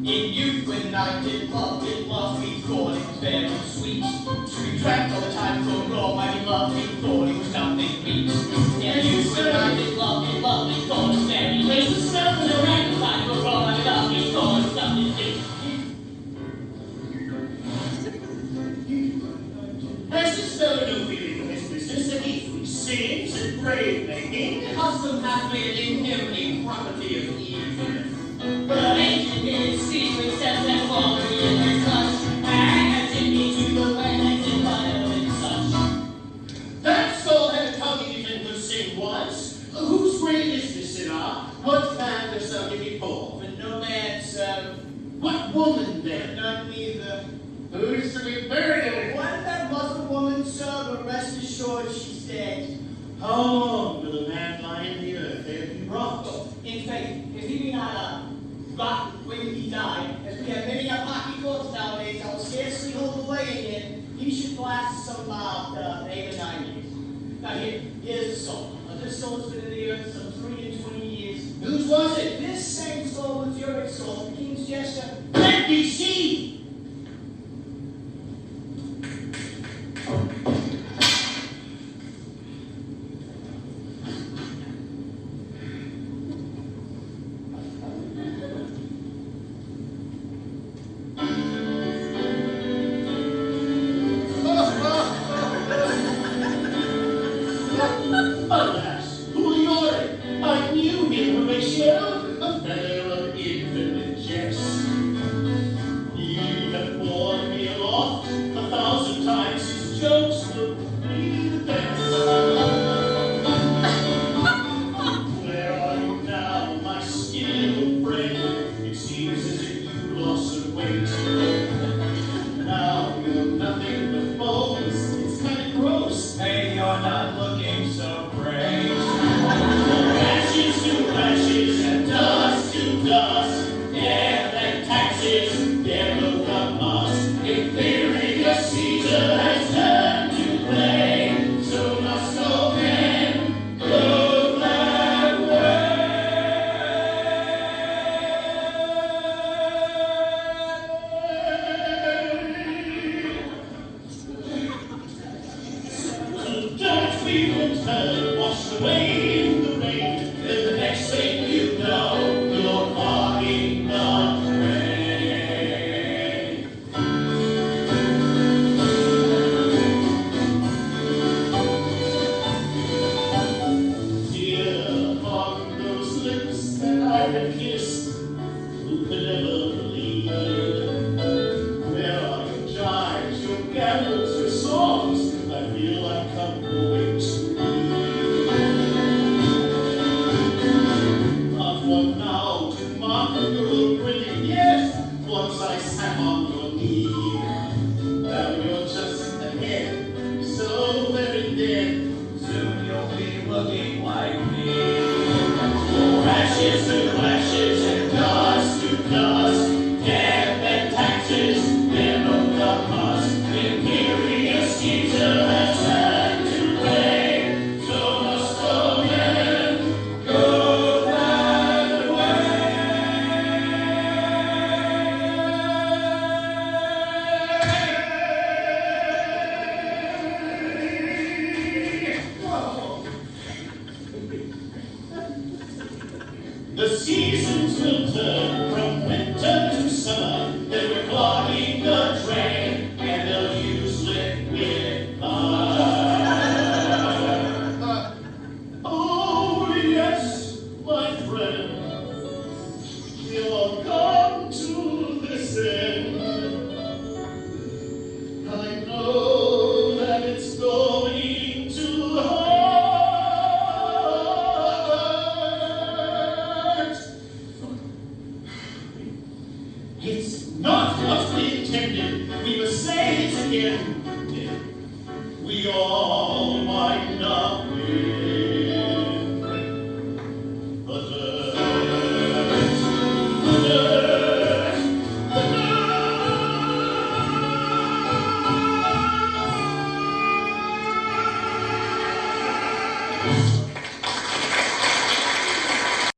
In youth, when I did love, we thought it was very sweet. To be trapped all the time so raw, my love, we thought it was something neat. In youth, when I did love, we thought it was very sweet. The smell of the rain, time so raw, my love, we thought it was something neat. Has this fellow no feeling of his business that he sings and brave making? Custom hath made in him a property of ease. But ancient his secret steps and follow in his touch, and send me to the land and in fire and such. That skull-headed tongue he can sing once. Whose grave is this in our? What man does thou give me for? But no man, sir. What woman then? None neither. Who's to be buried? One that was a woman, sir, but rest assured she's dead. How long will a man lie in the earth ere he rot? In faith, if he be not rot when he died, as we have many of hockey courts nowadays, I will scarcely hold the way in him. He should last some 8 or 9 years. Now here's the soul. This soul has been in the earth some 3 and 20 years. Whose was it? This same soul was your soul, the king's jester. Let me see! Alas, Julio, I knew him, Horatio, a fellow of infinite jest. He had borne me aloft 1,000 times, his jokes would be the best. Where are you now, my skilled friend? It seems as if you lost some weight. Now you're nothing but bones, it's kind of gross. Hey, you're not looking so great. Ashes to ashes and dust to dust, death and taxes, there will come us. Imperious Caesar has turned to blame, so must all men go that way. Dirt we will turn, wash away in the rain, then the next thing you know, you're walking the train. Dear, upon those lips that I have kissed, who could ever believe? Where are your jives, your gammons, your songs? I feel like I'm going to not one now to mock your grinning, yes, once I sat on your knee. Now you're just ahead, so very dead, Soon you'll be looking like me. ashes to ashes and dust to dust, death and taxes, then no cost. Imperious Caesar has turned to blame, so must all men go that way. The seasons will turn from winter to summer,